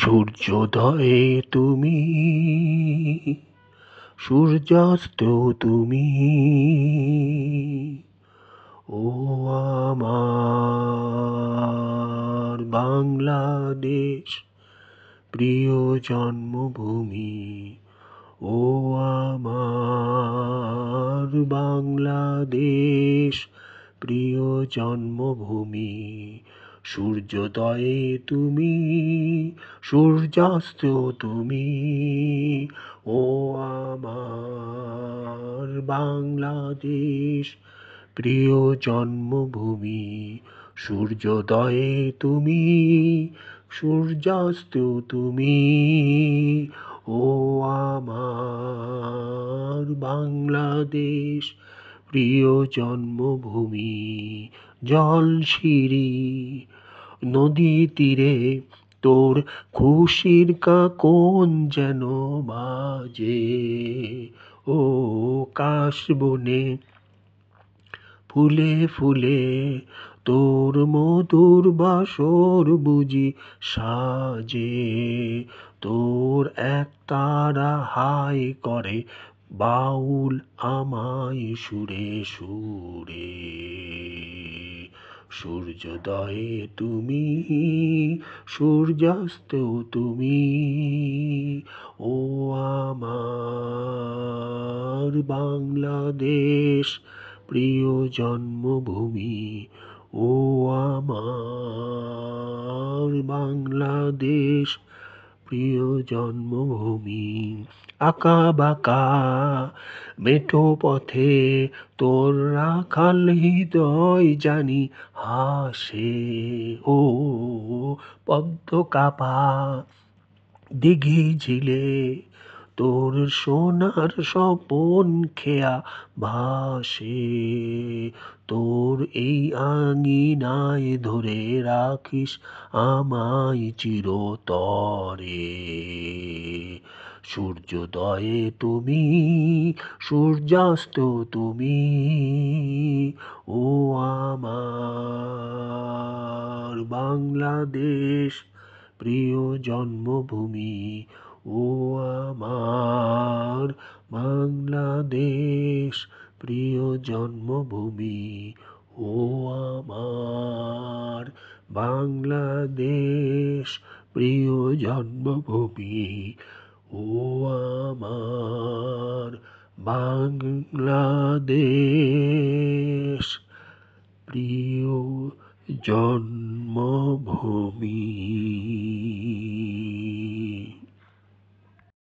সূর্যোদয়ে তুমি, সূর্যাস্তেও তুমি, ও আমার বাংলাদেশ, প্রিয় জন্মভূমি। ও আমার বাংলাদেশ, প্রিয় জন্মভূমি। সূর্যোদয়ে তুমি, সূর্যাস্তেও তুমি, ও আমার বাংলাদেশ, প্রিয় জন্মভূমি। সূর্যোদয়ে তুমি, সূর্যাস্তেও তুমি, ও আমার বাংলাদেশ, প্রিয় জন্মভূমি। জলশিরি নদী তীরে তোর খুশির কাকন যেন বাজে, ও কাশবনে ফুলে ফুলে তোর মধুর বাসর বুঝি সাজে। তোর একতারা হাই করে বাউল আমায় সুরে সুরে। সূর্যোদয়ে তুমি, সূর্যাস্তেও তুমি, ও আমার বাংলাদেশ, প্রিয় জন্মভূমি। ও আমার বাংলাদেশ, প্রিয় জন্মভূমি। আঁকা বাঁকা মেঠো পথে তোর রাখাল হৃদয় জানি হাসে, ও পদ্ম কাপা দিঘি ঝিলে তোর সোনার স্বপন খেয়া ভাসে। তোর এই আঙিনায় ধরে রাখিস আমায় চিরতরে। সূর্যোদয়ে তুমি, সূর্যাস্তেও তুমি, ও আমার বাংলাদেশ, প্রিয় জন্মভূমি। ও আমার বাংলাদেশ, প্রিয় জন্মভূমি। ও আমার বাংলাদেশ, প্রিয় জন্মভূমি। ও আমার বাংলাদেশ, প্রিয় জন্মভূমি।